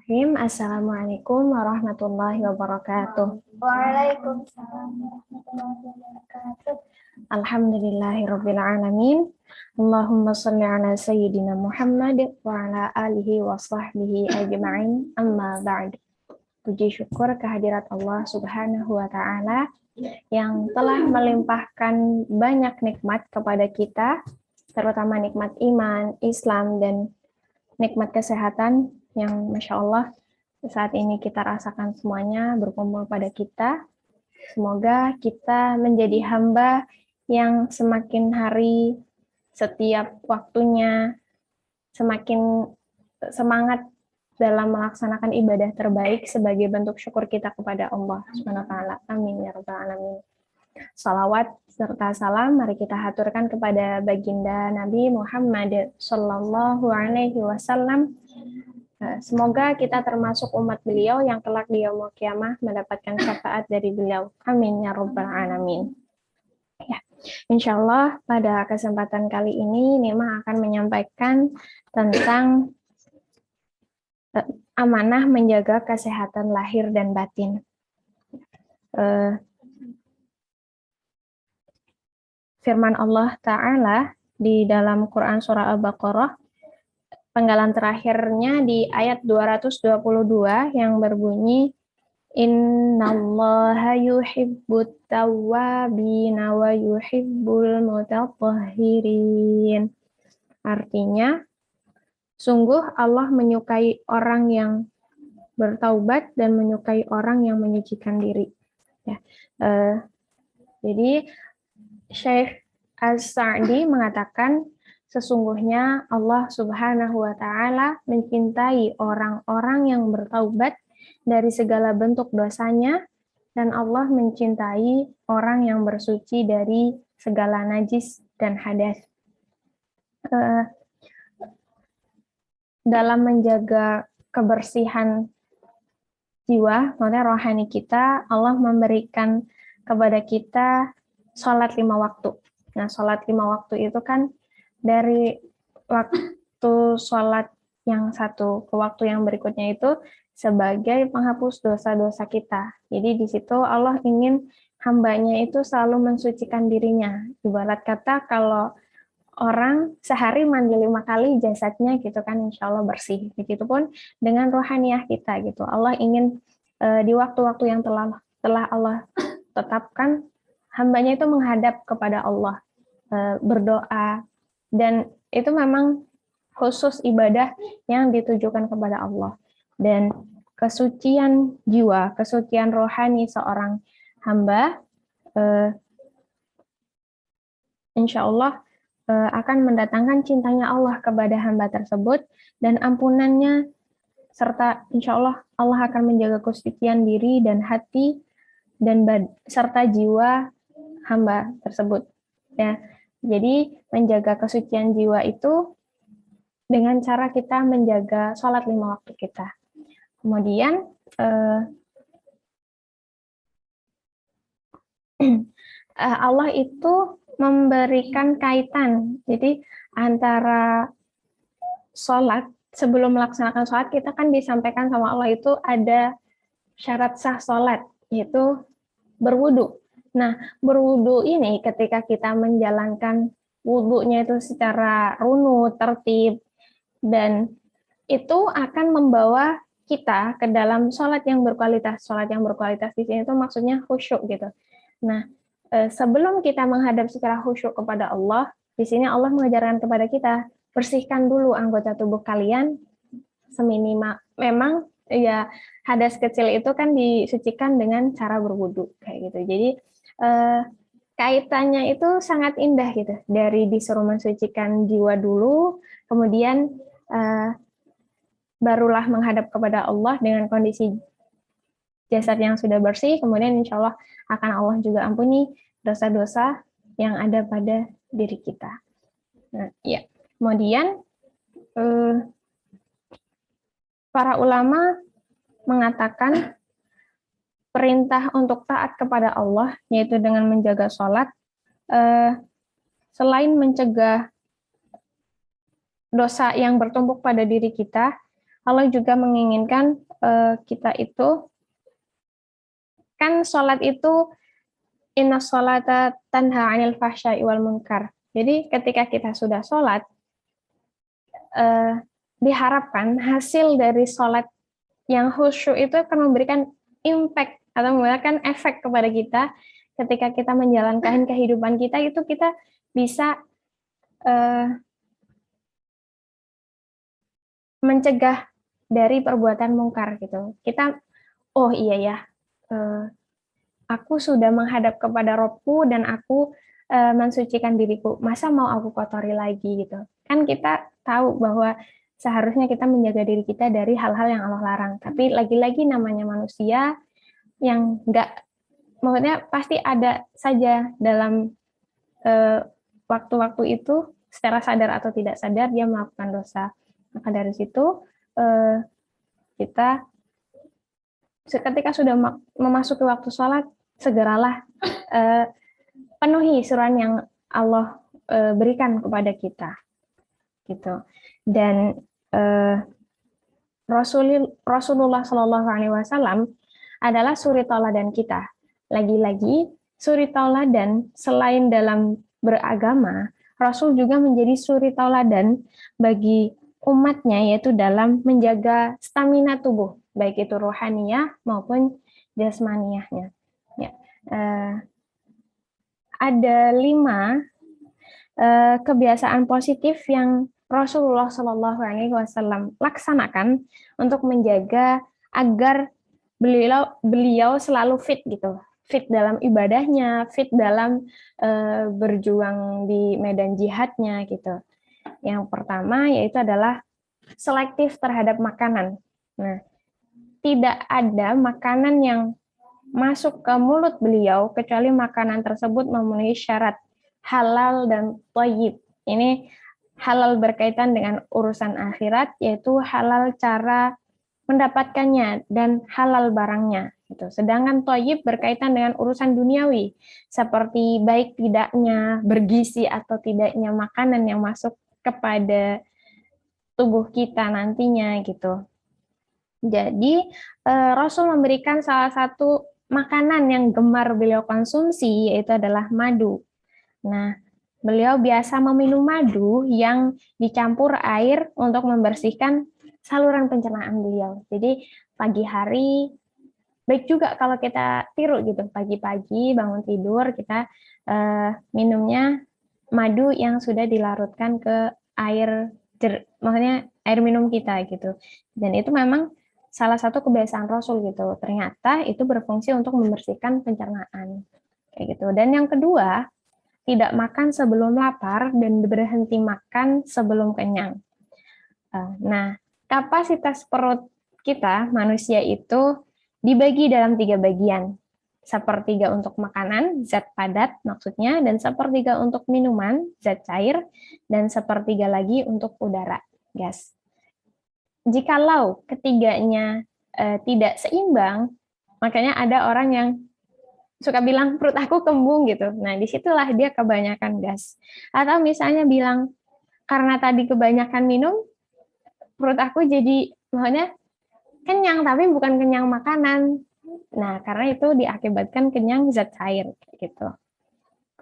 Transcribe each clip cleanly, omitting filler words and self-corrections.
Assalamualaikum warahmatullahi wabarakatuh. Waalaikumsalam warahmatullahi wabarakatuh. Alhamdulillahirabbil alamin. Allahumma shalli ala sayyidina Muhammad wa ala alihi wa sahbihi ajma'in. Amma ba'd. Puji syukur kehadirat Allah Subhanahu wa taala yang telah melimpahkan banyak nikmat kepada kita, terutama nikmat iman, Islam, dan nikmat kesehatan yang Masya Allah saat ini kita rasakan semuanya berkumpul pada kita. Semoga kita menjadi hamba yang semakin hari, setiap waktunya, semakin semangat dalam melaksanakan ibadah terbaik sebagai bentuk syukur kita kepada Allah SWT. Amin ya rabbal alamin. Salawat serta salam mari kita haturkan kepada baginda Nabi Muhammad Sallallahu Alaihi Wasallam. Semoga kita termasuk umat beliau yang kelak di yaumul qiyamah mendapatkan syafaat dari beliau. Amin ya rabbal alamin. Ya, insya Allah pada kesempatan kali ini Nima akan menyampaikan tentang amanah menjaga kesehatan lahir dan batin. Firman Allah Ta'ala di dalam Quran Surah Al-Baqarah, penggalan terakhirnya di ayat 222 yang berbunyi, Innallaha yuhibbut tawwabina wa yuhibbul mutatahhirin. Artinya, sungguh Allah menyukai orang yang bertaubat dan menyukai orang yang menyucikan diri. Ya, jadi Syekh As-Sa'di mengatakan sesungguhnya Allah Subhanahu wa taala mencintai orang-orang yang bertaubat dari segala bentuk dosanya dan Allah mencintai orang yang bersuci dari segala najis dan hadas. Dalam menjaga kebersihan jiwa, maksudnya rohani kita, Allah memberikan kepada kita sholat 5 waktu. Nah, sholat 5 waktu itu kan dari waktu sholat yang satu ke waktu yang berikutnya itu sebagai penghapus dosa-dosa kita. Jadi di situ Allah ingin hambanya itu selalu mensucikan dirinya. Ibarat kata kalau orang sehari mandi 5 kali jasadnya gitu kan insya Allah bersih. Begitupun dengan rohaniah kita gitu. Allah ingin di waktu-waktu yang telah Allah tetapkan hambanya itu menghadap kepada Allah, berdoa, dan itu memang khusus ibadah yang ditujukan kepada Allah. Dan kesucian jiwa, kesucian rohani seorang hamba, insya Allah akan mendatangkan cintanya Allah kepada hamba tersebut, dan ampunannya, serta insya Allah Allah akan menjaga kesucian diri dan hati, dan serta jiwa hamba tersebut. Ya, jadi menjaga kesucian jiwa itu dengan cara kita menjaga sholat 5 waktu kita. Kemudian Allah itu memberikan kaitan. Jadi antara sholat, sebelum melaksanakan sholat kita kan disampaikan sama Allah itu ada syarat sah sholat, yaitu berwudu. Nah, berwudu ini ketika kita menjalankan wudunya itu secara runut, tertib, dan itu akan membawa kita ke dalam sholat yang berkualitas. Sholat yang berkualitas di sini itu maksudnya khusyuk gitu. Nah, sebelum kita menghadap secara khusyuk kepada Allah, di sini Allah mengajarkan kepada kita, bersihkan dulu anggota tubuh kalian seminimal. Memang ya hadas kecil itu kan disucikan dengan cara berwudu kayak gitu. Jadi kaitannya itu sangat indah gitu. Dari disuruh mensucikan jiwa dulu, kemudian barulah menghadap kepada Allah dengan kondisi jasad yang sudah bersih, kemudian insya Allah akan Allah juga ampuni dosa-dosa yang ada pada diri kita. Nah, ya. Kemudian para ulama mengatakan perintah untuk taat kepada Allah, yaitu dengan menjaga sholat, selain mencegah dosa yang bertumpuk pada diri kita, Allah juga menginginkan kita itu, kan sholat itu inna sholata tanha 'anil fahsya'i wal munkar. Jadi ketika kita sudah sholat, diharapkan hasil dari sholat yang khusyuk itu akan memberikan impact atau memberikan efek kepada kita ketika kita menjalankan kehidupan kita, itu kita bisa mencegah dari perbuatan mungkar gitu. Kita, oh iya ya, aku sudah menghadap kepada Robku dan aku mensucikan diriku. Masa mau aku kotori lagi gitu? Kan kita tahu bahwa seharusnya kita menjaga diri kita dari hal-hal yang Allah larang. Tapi lagi-lagi namanya manusia yang enggak, maksudnya pasti ada saja dalam waktu-waktu itu secara sadar atau tidak sadar dia melakukan dosa. Maka dari situ kita ketika sudah memasuki waktu sholat, segeralah penuhi suruhan yang Allah berikan kepada kita, gitu. Dan Rasulullah Shallallahu Alaihi Wasallam adalah suri tauladan kita. Lagi-lagi suri tauladan selain dalam beragama, Rasul juga menjadi suri tauladan bagi umatnya, yaitu dalam menjaga stamina tubuh, baik itu rohaniyah maupun jasmaniyahnya. Ya. Ada 5 kebiasaan positif yang Rasulullah Shallallahu Alaihi Wasallam laksanakan untuk menjaga agar beliau selalu fit gitu, fit dalam ibadahnya, fit dalam berjuang di medan jihadnya gitu. Yang pertama yaitu adalah selektif terhadap makanan. Nah, tidak ada makanan yang masuk ke mulut beliau kecuali makanan tersebut memenuhi syarat halal dan thayyib. Ini halal berkaitan dengan urusan akhirat, yaitu halal cara mendapatkannya dan halal barangnya. Gitu. Sedangkan thayyib berkaitan dengan urusan duniawi, seperti baik tidaknya, bergizi atau tidaknya makanan yang masuk kepada tubuh kita nantinya gitu. Jadi Rasul memberikan salah satu makanan yang gemar beliau konsumsi, yaitu adalah madu. Nah, beliau biasa meminum madu yang dicampur air untuk membersihkan saluran pencernaan beliau. Jadi pagi hari, baik juga kalau kita tiru gitu, pagi-pagi bangun tidur kita minumnya madu yang sudah dilarutkan ke air, maksudnya air minum kita gitu. Dan itu memang salah satu kebiasaan Rasul gitu. Ternyata itu berfungsi untuk membersihkan pencernaan. Kayak gitu. Dan yang kedua, tidak makan sebelum lapar dan berhenti makan sebelum kenyang. Nah, kapasitas perut kita, manusia itu dibagi dalam 3 bagian. Sepertiga untuk makanan, zat padat maksudnya, dan sepertiga untuk minuman, zat cair, dan sepertiga lagi untuk udara, gas. Jikalau ketiganya tidak seimbang, makanya ada orang yang suka bilang perut aku kembung gitu. Nah, disitulah dia kebanyakan gas. Atau misalnya bilang karena tadi kebanyakan minum, perut aku jadi maksudnya kenyang tapi bukan kenyang makanan. Nah, karena itu diakibatkan kenyang zat cair gitu.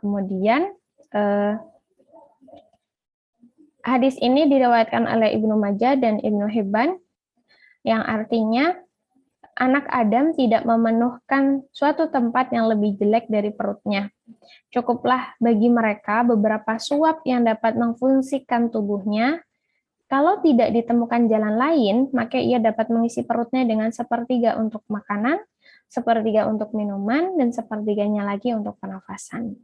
Kemudian hadis ini diriwayatkan oleh Ibnu Majah dan Ibnu Hibban, yang artinya anak Adam tidak memenuhkan suatu tempat yang lebih jelek dari perutnya. Cukuplah bagi mereka beberapa suap yang dapat memfungsikan tubuhnya. Kalau tidak ditemukan jalan lain, maka ia dapat mengisi perutnya dengan sepertiga untuk makanan, sepertiga untuk minuman, dan sepertiganya lagi untuk pernafasan.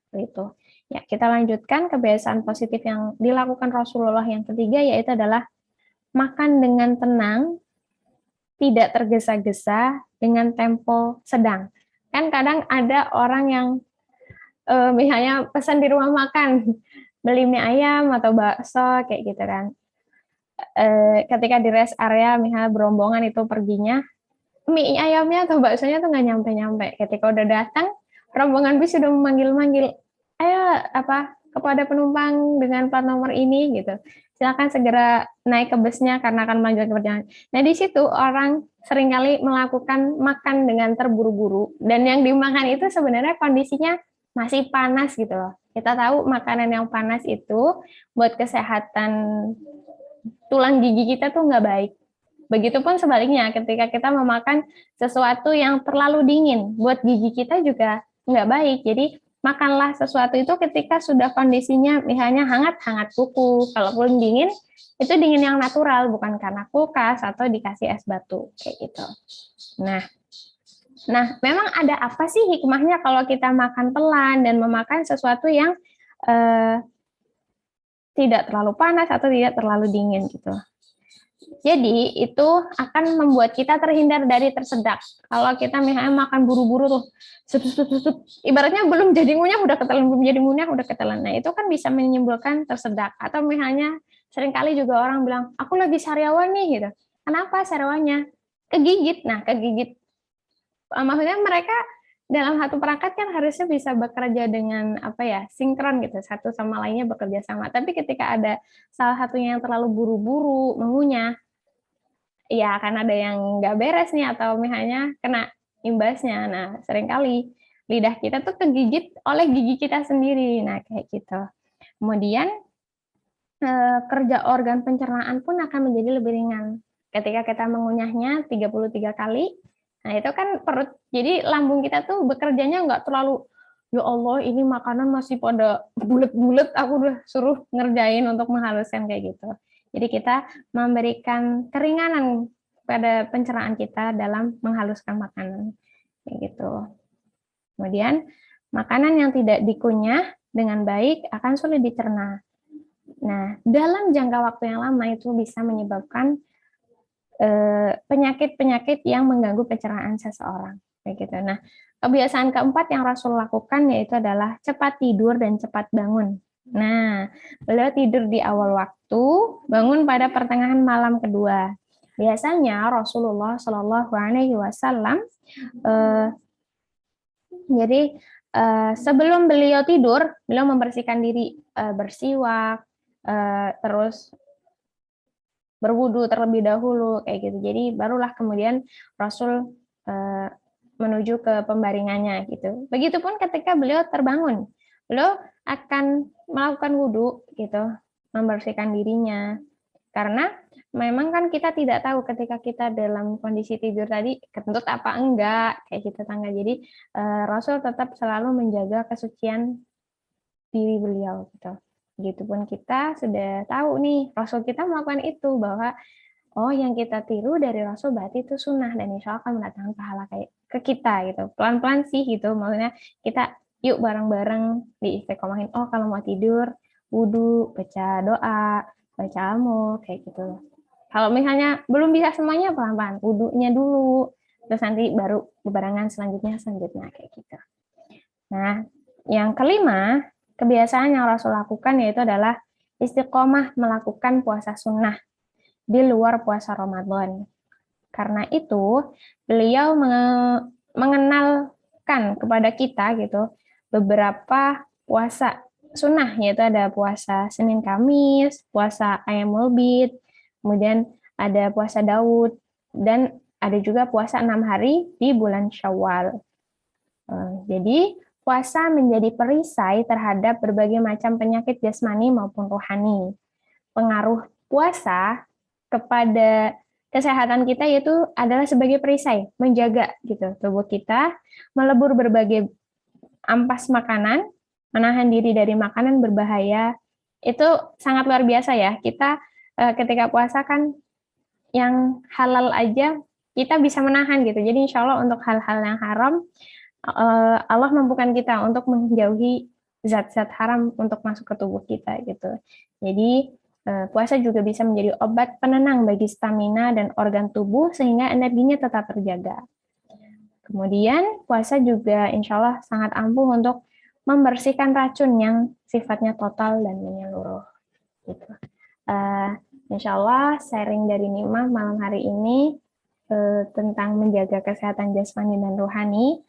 Itu. Ya, kita lanjutkan kebiasaan positif yang dilakukan Rasulullah yang ketiga, yaitu adalah makan dengan tenang, tidak tergesa-gesa, dengan tempo sedang. Kan kadang ada orang yang misalnya pesan di rumah makan, beli mie ayam atau bakso kayak gitu kan. Ketika di rest area misalnya berombongan itu perginya, mie ayamnya atau baksonya tuh nggak nyampe-nyampe. Ketika udah datang, rombongan bis sudah memanggil-manggil, ayo kepada penumpang dengan plat nomor ini gitu. silakan segera naik ke busnya karena akan melanjutkan perjalanan. Nah, di situ orang seringkali melakukan makan dengan terburu-buru, dan yang dimakan itu sebenarnya kondisinya masih panas gitu loh. Kita tahu makanan yang panas itu buat kesehatan tulang gigi kita tuh nggak baik. Begitupun sebaliknya, ketika kita memakan sesuatu yang terlalu dingin, buat gigi kita juga nggak baik. Jadi, makanlah sesuatu itu ketika sudah kondisinya misalnya hangat-hangat kuku. Kalaupun dingin, itu dingin yang natural, bukan karena kulkas atau dikasih es batu. Kayak gitu. Nah, memang ada apa sih hikmahnya kalau kita makan pelan dan memakan sesuatu yang tidak terlalu panas atau tidak terlalu dingin gitu. Jadi itu akan membuat kita terhindar dari tersedak. Kalau kita misalnya makan buru-buru tuh, ibaratnya belum jadi ngunyah udah ketelan, belum jadi ngunyah udah ketelan. Nah, itu kan bisa menimbulkan tersedak. Atau misalnya seringkali juga orang bilang, aku lagi sariawan nih gitu. Kenapa sariawannya? Kegigit. Nah, kegigit. Maksudnya mereka dalam satu perangkat kan harusnya bisa bekerja dengan apa ya, sinkron gitu, satu sama lainnya bekerja sama. Tapi ketika ada salah satunya yang terlalu buru-buru mengunyah, ya akan ada yang nggak beres nih atau misalnya kena imbasnya. Nah, seringkali lidah kita tuh kegigit oleh gigi kita sendiri. Nah, kayak gitu. Kemudian kerja organ pencernaan pun akan menjadi lebih ringan. Ketika kita mengunyahnya 33 kali, nah itu kan perut, jadi lambung kita tuh bekerjanya nggak terlalu, ya Allah ini makanan masih pada bulet-bulet, aku udah suruh ngerjain untuk menghaluskan kayak gitu. Jadi kita memberikan keringanan pada pencernaan kita dalam menghaluskan makanan, kayak gitu. Kemudian makanan yang tidak dikunyah dengan baik akan sulit dicerna. Nah, dalam jangka waktu yang lama itu bisa menyebabkan penyakit-penyakit yang mengganggu pencernaan seseorang. Kayak gitu. Nah, kebiasaan keempat yang Rasul lakukan yaitu adalah cepat tidur dan cepat bangun. Nah, beliau tidur di awal waktu, bangun pada pertengahan malam kedua. Biasanya Rasulullah Shallallahu Alaihi Wasallam jadi sebelum beliau tidur, beliau membersihkan diri, bersiwak, terus berwudu terlebih dahulu kayak gitu. Jadi barulah kemudian Rasul menuju ke pembaringannya gitu. Begitupun ketika beliau terbangun, beliau akan melakukan wudu gitu, membersihkan dirinya. Karena memang kan kita tidak tahu ketika kita dalam kondisi tidur tadi kentut apa enggak kayak gitu tangga. Jadi Rasul tetap selalu menjaga kesucian diri beliau gitu. Begitupun kita sudah tahu nih Rasul kita melakukan itu, bahwa oh yang kita tiru dari Rasul berarti itu sunnah dan insya Allah akan mendatangkan pahala kayak ke kita gitu. Pelan-pelan sih gitu, maksudnya kita yuk bareng-bareng diistiqomahin. Oh kalau mau tidur wudu, baca doa, baca almu kayak gitu. Kalau misalnya belum bisa semuanya pelan-pelan, wudunya dulu, terus nanti baru bebarengan selanjutnya kayak gitu. Nah, yang kelima, kebiasaan yang Rasul lakukan yaitu adalah istiqomah melakukan puasa sunnah di luar puasa Ramadan. Karena itu, beliau mengenalkan kepada kita gitu beberapa puasa sunnah, yaitu ada puasa Senin Kamis, puasa Ayyamul Bid, kemudian ada puasa Daud, dan ada juga puasa 6 hari di bulan Syawal. Jadi, puasa menjadi perisai terhadap berbagai macam penyakit jasmani maupun rohani. Pengaruh puasa kepada kesehatan kita yaitu adalah sebagai perisai, menjaga gitu tubuh kita, melebur berbagai ampas makanan, menahan diri dari makanan berbahaya. Itu sangat luar biasa ya. Kita ketika puasa kan yang halal aja kita bisa menahan gitu. Jadi insya Allah untuk hal-hal yang haram Allah mampukan kita untuk menjauhi zat-zat haram untuk masuk ke tubuh kita gitu. Jadi puasa juga bisa menjadi obat penenang bagi stamina dan organ tubuh sehingga energinya tetap terjaga. Kemudian puasa juga insya Allah sangat ampuh untuk membersihkan racun yang sifatnya total dan menyeluruh. Gitu. Insya Allah sharing dari Nima malam hari ini tentang menjaga kesehatan jasmani dan rohani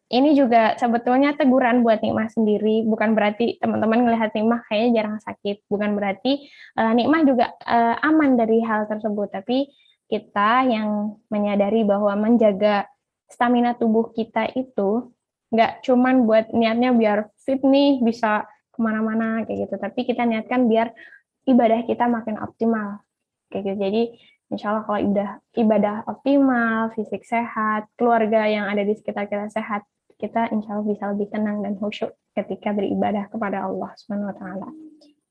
Ini juga sebetulnya teguran buat Nikmah sendiri, bukan berarti teman-teman ngelihat Nikmah kayaknya jarang sakit, bukan berarti Nikmah juga aman dari hal tersebut, tapi kita yang menyadari bahwa menjaga stamina tubuh kita itu nggak cuman buat niatnya biar fit nih, bisa kemana-mana kayak gitu, tapi kita niatkan biar ibadah kita makin optimal kayak gitu. Jadi insya Allah kalau ibadah optimal, fisik sehat, keluarga yang ada di sekitar kita sehat, kita insya Allah bisa lebih tenang dan khusyuk ketika beribadah kepada Allah Subhanahu Wa Taala.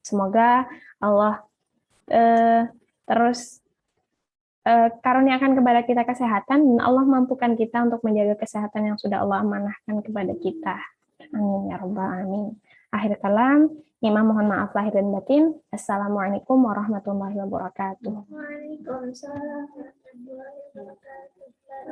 Semoga Allah terus karuniakan kepada kita kesehatan dan Allah mampukan kita untuk menjaga kesehatan yang sudah Allah amanahkan kepada kita. Amin ya rabbal alamin. Akhir kalam, Imam mohon maaf lahir dan batin. Assalamualaikum warahmatullahi wabarakatuh. Waalaikumsalam warahmatullahi wabarakatuh.